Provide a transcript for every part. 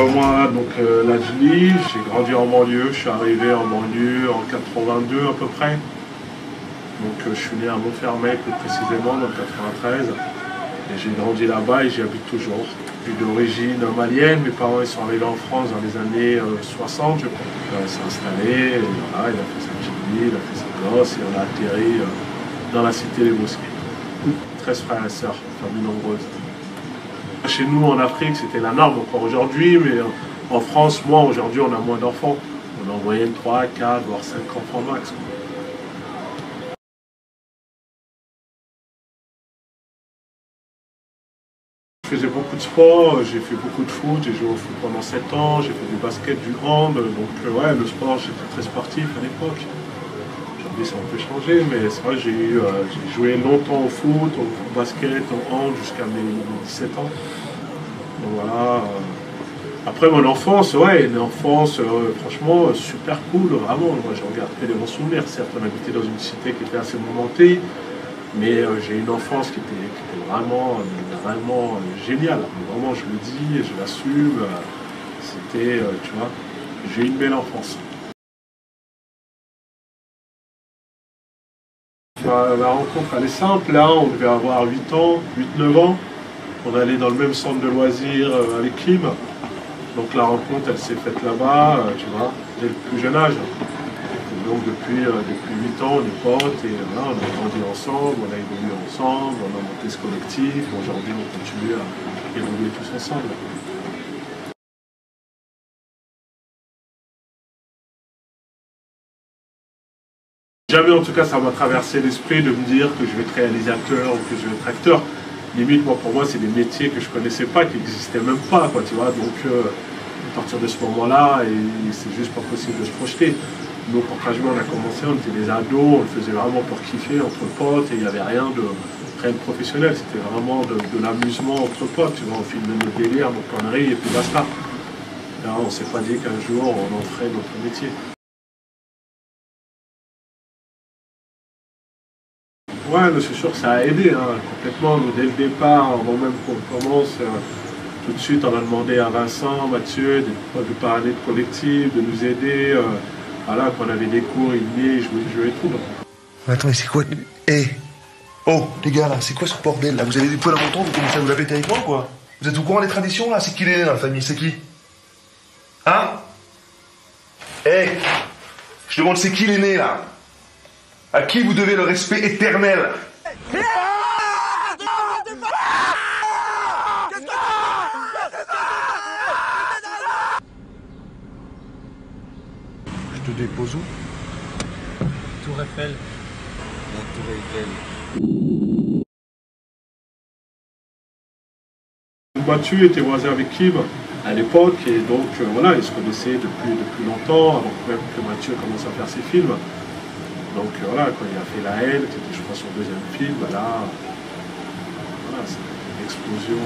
moi, donc Ladjli, j'ai grandi en banlieue, je suis arrivé en banlieue en 82 à peu près. Donc je suis né à Montfermeil plus précisément, dans le 93. Et j'ai grandi là-bas et j'y habite toujours. Je suis d'origine malienne, mes parents ils sont arrivés en France dans les années 60, je crois. Il s'est installé, et voilà, il a fait sa petite vie, il a fait ses gosses et on a atterri dans la cité des Bosquets. 13 frères et sœurs, famille nombreuse. Chez nous en Afrique c'était la norme encore aujourd'hui, mais en France, moi aujourd'hui on a moins d'enfants. On a en moyenne 3, 4, voire 5 enfants max. Je faisais beaucoup de sport, j'ai fait beaucoup de foot, j'ai joué au foot pendant 7 ans, j'ai fait du basket, du hand, donc ouais, le sport, j'étais très sportif à l'époque. Aujourd'hui ça a un peu changé, mais c'est vrai que j'ai joué longtemps au foot, au basket, au hand jusqu'à mes 17 ans. Donc voilà. Après mon enfance, ouais, une enfance franchement super cool, vraiment. Moi j'ai regardé des bons souvenirs, certes on habitait dans une cité qui était assez mouvementée. Mais j'ai une enfance qui était vraiment géniale. Vraiment, je le dis, je l'assume. C'était, tu vois, j'ai eu une belle enfance. La rencontre, elle est simple. Là, on devait avoir 8 ans, 8-9 ans. On allait dans le même centre de loisirs avec Kim. Donc la rencontre, elle s'est faite là-bas, tu vois, dès le plus jeune âge. Donc depuis 8 ans, on est potes et là, on a grandi ensemble, on a évolué ensemble, on a monté ce collectif. Aujourd'hui, on continue à évoluer tous ensemble. Jamais, en tout cas, ça m'a traversé l'esprit de me dire que je vais être réalisateur ou que je vais être acteur. Limite, moi, pour moi, c'est des métiers que je ne connaissais pas, qui n'existaient même pas, quoi, tu vois. Donc, à partir de ce moment-là, c'est juste pas possible de se projeter. Nous, pour Krajma, on a commencé, on était des ados, on le faisait vraiment pour kiffer entre potes et il n'y avait rien de professionnel. C'était vraiment de l'amusement entre potes, tu vois. On filmait nos délires, nos conneries et puis basta. Là, on ne s'est pas dit qu'un jour, on en ferait notre métier. Ouais, c'est sûr que ça a aidé, hein, complètement. Nous, dès le départ, avant même qu'on commence, tout de suite, on a demandé à Vincent, Mathieu, de parler de collectif, de nous aider. Voilà, quand on avait des cours, il venait, jouer le jeu et tout. Donc. Mais attends, mais c'est quoi? Eh! Oh, les gars, là, c'est quoi ce bordel, là? Vous avez des poils à menton, vous commencez à vous la péter avec moi, quoi? Vous êtes au courant des traditions, là? C'est qui l'aîné dans la famille? C'est qui? Hein? Eh! Je demande, c'est qui l'aîné, là? À qui vous devez le respect éternel? Je te dépose où? Tour Eiffel. La Tour Eiffel. Mathieu était voisin avec Kim à l'époque et donc voilà, ils se connaissaient depuis longtemps, avant même que Mathieu commence à faire ses films. Donc voilà, quand il a fait La Haine, qui était je crois son deuxième film, là, voilà, c'est une explosion.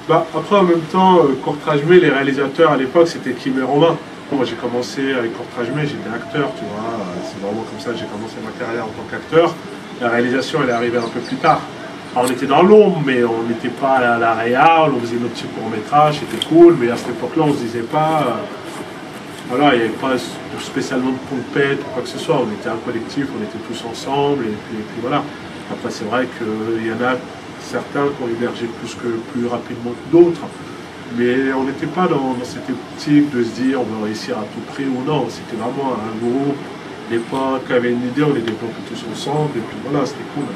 Après en même temps, Courtrajmé, les réalisateurs à l'époque c'était Kim et Romain. Moi j'ai commencé avec Courtrajmé, j'étais acteur, tu vois, c'est vraiment comme ça que j'ai commencé ma carrière en tant qu'acteur. La réalisation elle est arrivée un peu plus tard. Alors, on était dans l'ombre, mais on n'était pas à la réal, on faisait nos petits courts-métrages, c'était cool, mais à cette époque-là, on ne se disait pas, voilà, il n'y avait pas spécialement de pompette ou quoi que ce soit, on était un collectif, on était tous ensemble, et puis voilà. Après, c'est vrai qu'il y en a certains qui ont émergé plus rapidement que d'autres, mais on n'était pas dans cette optique de se dire on va réussir à tout prix ou non, c'était vraiment un groupe, des potes qui avaient une idée, on les développait tous ensemble, et puis voilà, c'était cool.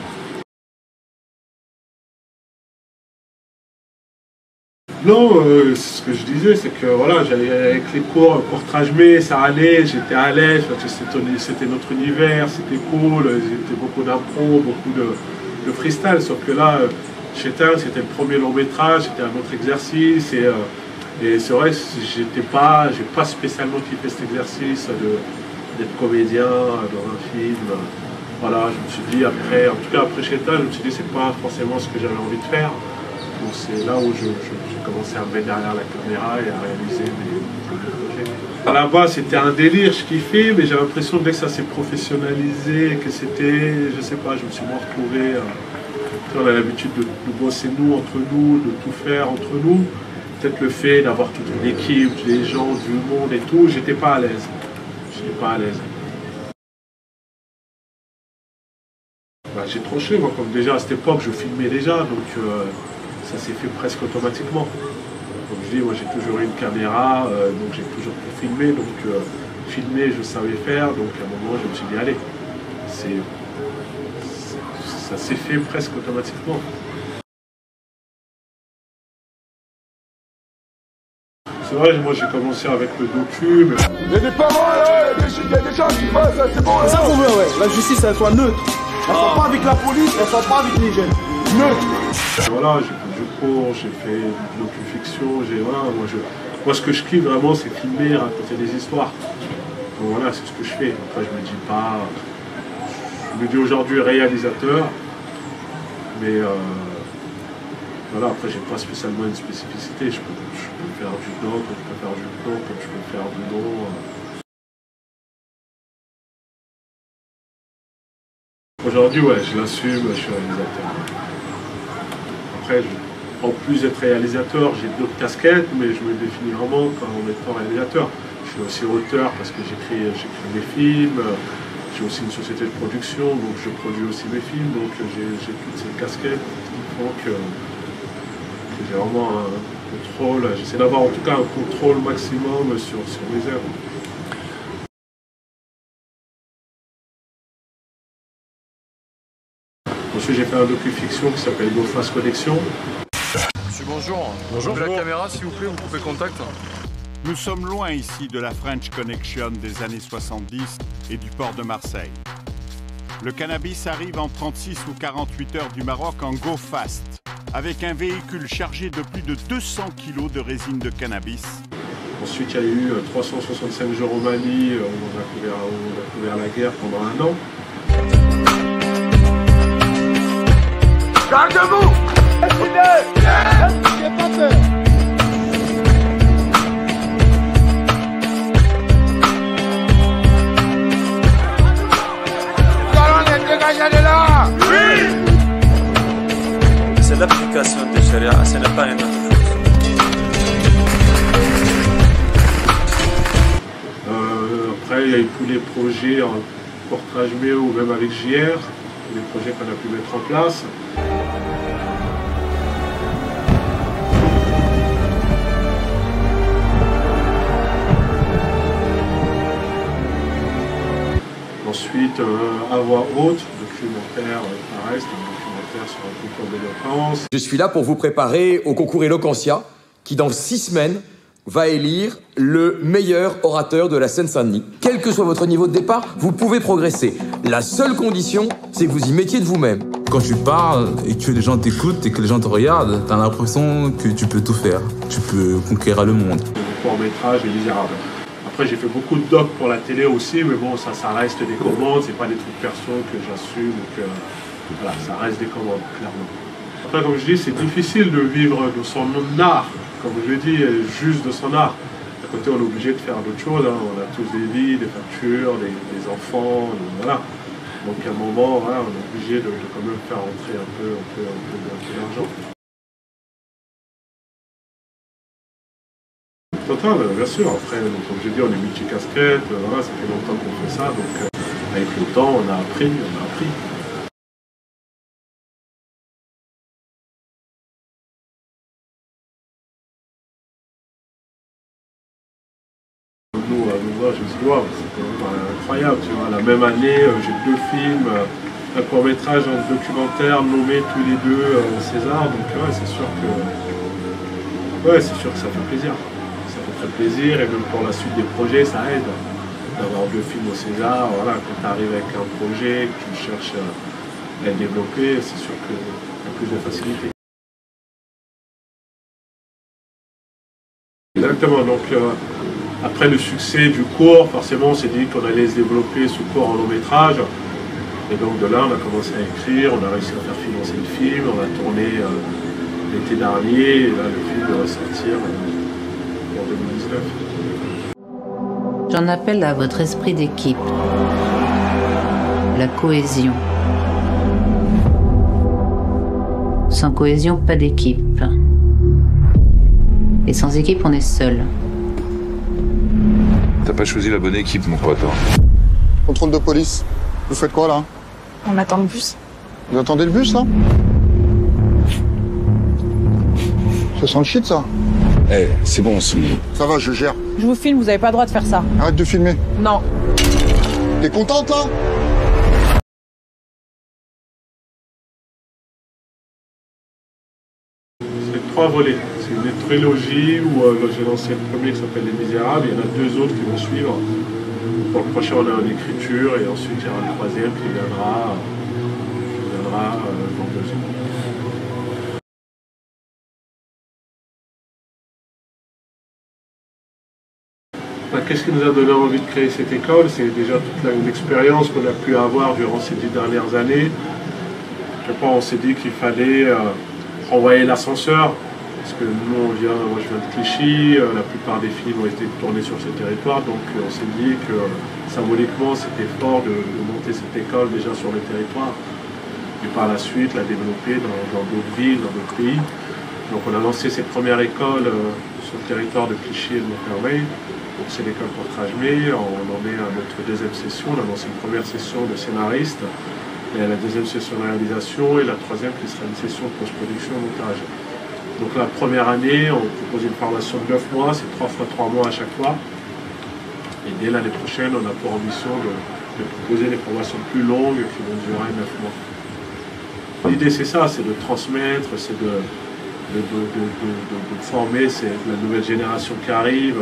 Non, ce que je disais, c'est que voilà, j'allais avec les cours Courtrajmé, ça allait, j'étais à l'aise, c'était notre univers, c'était cool, c'était beaucoup d'impro, beaucoup de freestyle, sauf que là, chez Tain, c'était le premier long métrage, c'était un autre exercice, et c'est vrai que j'ai pas spécialement kiffé cet exercice d'être comédien dans un film. Voilà, je me suis dit après, en tout cas après chez Tain, je me suis dit c'est pas forcément ce que j'avais envie de faire. Donc c'est là où j'ai commencé à me mettre derrière la caméra et à réaliser mes projets. À la base, c'était un délire, je kiffais, mais j'ai l'impression que dès que ça s'est professionnalisé, que c'était, je sais pas, je me suis moins retrouvé On a l'habitude de bosser nous, entre nous, de tout faire entre nous. Peut-être le fait d'avoir toute une équipe, des gens, du monde et tout, j'étais pas à l'aise. J'étais pas à l'aise. Bah, j'ai tranché, moi, comme déjà à cette époque, je filmais déjà, donc ça s'est fait presque automatiquement. Comme je dis, moi j'ai toujours eu une caméra, donc j'ai toujours pu filmer, donc filmer je savais faire, donc à un moment je me suis dit allez, ça s'est fait presque automatiquement. C'est vrai, moi j'ai commencé avec le docu, mais... Il y a des parents là, il y a des gens qui passent, c'est bon. C'est ça qu'on veut, ouais. La justice, elle soit neutre. Elle soit pas avec la police, elle soit pas avec les jeunes. Neutre. Voilà, j'ai fait du cours, j'ai fait de docu-fiction, voilà, moi ce que je kiffe vraiment c'est filmer, raconter des histoires. Donc voilà, c'est ce que je fais. Après je me dis pas, je me dis aujourd'hui réalisateur, mais voilà, après j'ai pas spécialement une spécificité, je peux faire du nom, comme je peux faire du plan, comme je peux faire du nom. Aujourd'hui, ouais, je l'assume, je suis réalisateur. Après, en plus d'être réalisateur, j'ai d'autres casquettes, mais je me définis vraiment en étant réalisateur. Je suis aussi auteur parce que j'écris mes films, j'ai aussi une société de production, donc je produis aussi mes films, donc j'ai toutes ces casquettes qui font que j'ai vraiment un contrôle, j'essaie d'avoir en tout cas un contrôle maximum sur mes œuvres. Ensuite, j'ai fait un docu-fiction qui s'appelle Go Fast Connection. Monsieur, bonjour. Bonjour. La caméra, s'il vous plaît, vous coupez contact. Nous sommes loin ici de la French Connection des années 70 et du port de Marseille. Le cannabis arrive en 36 ou 48 heures du Maroc en Go Fast, avec un véhicule chargé de plus de 200 kg de résine de cannabis. Ensuite, il y a eu 365 jours au Mali, où on a couvert la guerre pendant 1 an. Garde-vous! J'ai pas peur. Nous allons les dégager de là! Oui! C'est l'application des charia, ce n'est pas une autre chose. Après, il y a eu tous les projets en portage méo ou même avec JR, les projets qu'on a pu mettre en place. Ensuite, à voix haute, documentaire, pareil, c'est un documentaire sur un concours d'éloquence. Je suis là pour vous préparer au concours Eloquentia, qui dans 6 semaines va élire le meilleur orateur de la Seine-Saint-Denis. Quel que soit votre niveau de départ, vous pouvez progresser. La seule condition, c'est que vous y mettiez de vous-même. Quand tu parles et que les gens t'écoutent et que les gens te regardent, t'as l'impression que tu peux tout faire. Tu peux conquérir le monde. Le court-métrage est misérable. Après, j'ai fait beaucoup de docs pour la télé aussi, mais bon, ça reste des commandes, c'est pas des trucs perso que j'assume, voilà, ça reste des commandes, clairement. Après, comme je dis, c'est difficile de vivre de son art, comme je l'ai dit, juste de son art. À côté, on est obligé de faire d'autres choses, hein. On a tous des vies, des factures, des enfants, voilà. Donc à un moment, voilà, on est obligé de quand même faire rentrer un peu d'argent. Total, bien sûr. Après, donc, comme j'ai dit, on est multicasquette, voilà, ça fait longtemps qu'on fait ça, donc avec le temps, on a appris. Nous, je me suis dit, wow, c'est quand même incroyable, tu vois. La même année, j'ai 2 films, un court-métrage, un documentaire nommés tous les 2 au César, donc ouais, c'est sûr que ça fait plaisir. Ça fait plaisir, et même pour la suite des projets, ça aide d'avoir 2 films au César. Voilà, quand tu arrives avec un projet, que tu cherches à le développer, c'est sûr qu'il y a plus de facilité. Exactement, donc après le succès du court, forcément on s'est dit qu'on allait se développer ce court en long métrage. Et donc de là on a commencé à écrire, on a réussi à faire financer le film, on a tourné l'été dernier, et là le film va sortir en 2019. J'en appelle à votre esprit d'équipe, la cohésion. Sans cohésion, pas d'équipe. Et sans équipe, on est seul. T'as pas choisi la bonne équipe, mon pote. Hein. Contrôle de police. Vous faites quoi, là? On attend le bus. Vous attendez le bus, là? Ça sent le shit, ça. Eh, c'est bon, Ça va, je gère. Je vous filme, vous avez pas le droit de faire ça. Arrête de filmer. Non. T'es contente, là? C'est 3 volets. C'est une trilogie où j'ai lancé le premier qui s'appelle Les Misérables. Il y en a 2 autres qui vont suivre. Pour le prochain, on est en écriture et ensuite il y aura le troisième qui viendra dans 2 ans. Qu'est-ce qui nous a donné envie de créer cette école? C'est déjà toute l'expérience qu'on a pu avoir durant ces 10 dernières années. Je sais pas, on s'est dit qu'il fallait renvoyer l'ascenseur, parce que nous, moi je viens de Clichy, la plupart des films ont été tournés sur ce territoire, donc on s'est dit que symboliquement c'était fort de monter cette école déjà sur le territoire, et par la suite la développer dans d'autres villes, dans d'autres pays. Donc on a lancé cette première école sur le territoire de Clichy et de Montfermeil. Donc c'est l'école Courtrajmé, on en est à notre 2e session, on a lancé une première session de scénariste, et la 2e session de réalisation, et la 3e qui sera une session de post-production montage. Donc la première année, on propose une formation de 9 mois, c'est 3 fois 3 mois à chaque fois. Et dès l'année prochaine, on a pour ambition de proposer des formations plus longues qui vont durer 9 mois. L'idée c'est ça, c'est de transmettre, c'est de former la nouvelle génération qui arrive,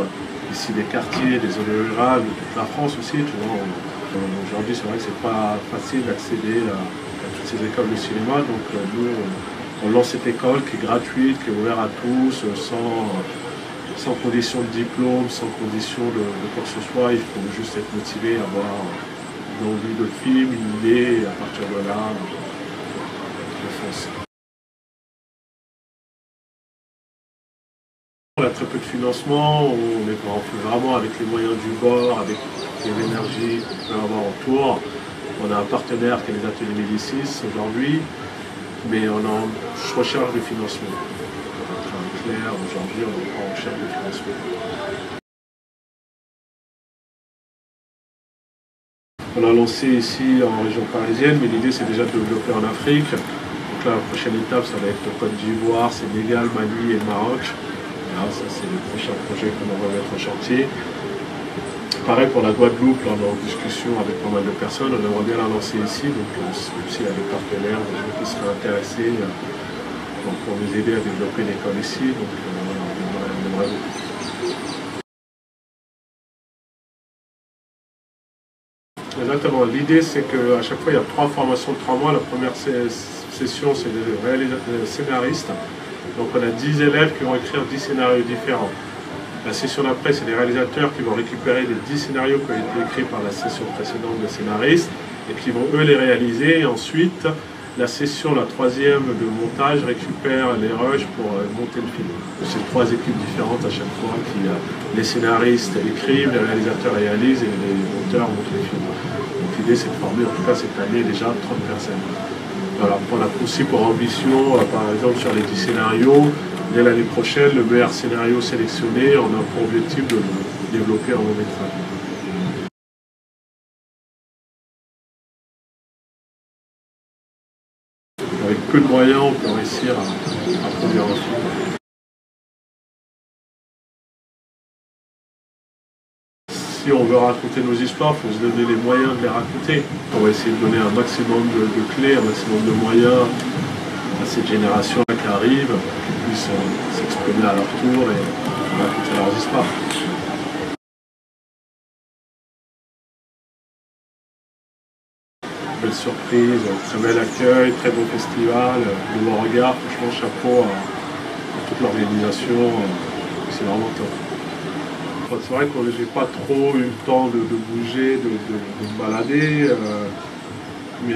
ici des quartiers, des zones rurales, de toute la France aussi. Tu vois, aujourd'hui, c'est vrai que c'est pas facile d'accéder à toutes ces écoles de cinéma. Donc nous, on lance cette école qui est gratuite, qui est ouverte à tous, sans condition de diplôme, sans condition de quoi que ce soit. Il faut juste être motivé, avoir une envie de film, une idée, et à partir de là, on fonce. On a très peu de financement, on fait vraiment avec les moyens du bord, avec les énergies qu'on peut avoir autour. On a un partenaire qui est les ateliers Médicis aujourd'hui, mais on est en recherche de financement. Pour être clair, aujourd'hui, on est en recherche de financement. On a lancé ici en région parisienne, mais l'idée c'est déjà de développer en Afrique. Donc là, la prochaine étape, ça va être le Côte d'Ivoire, Sénégal, Mali et le Maroc. Là, ça c'est le prochain projet qu'on va mettre en chantier. Pareil pour la Guadeloupe, là, on est en discussion avec pas mal de personnes, on aimerait bien la lancer ici, donc s'il y a des partenaires, des gens qui seraient intéressés donc, pour nous aider à développer l'école ici, donc on aimerait beaucoup. Exactement, l'idée c'est qu'à chaque fois il y a 3 formations de 3 mois, la première session c'est des scénaristes. Donc on a 10 élèves qui vont écrire 10 scénarios différents. La session d'après, c'est les réalisateurs qui vont récupérer les 10 scénarios qui ont été écrits par la session précédente de scénaristes et qui vont eux les réaliser. Et ensuite, la session, la 3e de montage, récupère les rushs pour monter le film. C'est 3 équipes différentes à chaque fois qui, les scénaristes écrivent, les réalisateurs réalisent et les monteurs montent les films. Donc l'idée c'est de former en tout cas cette année déjà 30 personnes. Voilà, on a aussi pour ambition, par exemple sur les 10 scénarios, dès l'année prochaine, le meilleur scénario sélectionné, on a pour objectif de le développer en long métrage. Avec peu de moyens, on peut réussir à produire un film. Si on veut raconter nos histoires, il faut se donner les moyens de les raconter. On va essayer de donner un maximum de clés, un maximum de moyens à cette génération-là qui arrive, qu'ils puissent s'exprimer à leur tour et raconter leurs histoires. Belle surprise, très bel accueil, très beau festival, nouveau regard, franchement chapeau à toute l'organisation, c'est vraiment top. C'est vrai que j'ai pas trop eu le temps de bouger, de me balader, mais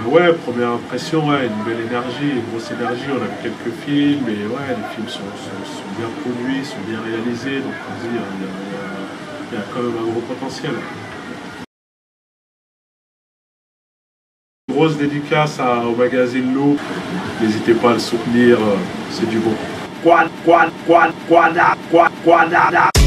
ouais, première impression, ouais, une belle énergie, une grosse énergie, on a vu quelques films, et ouais, les films sont bien produits, sont bien réalisés, donc on se dit, il y a quand même un gros potentiel. Grosse dédicace au magazine Loup. N'hésitez pas à le soutenir, c'est du bon. Quad, quad, quad, quad, quad, quad,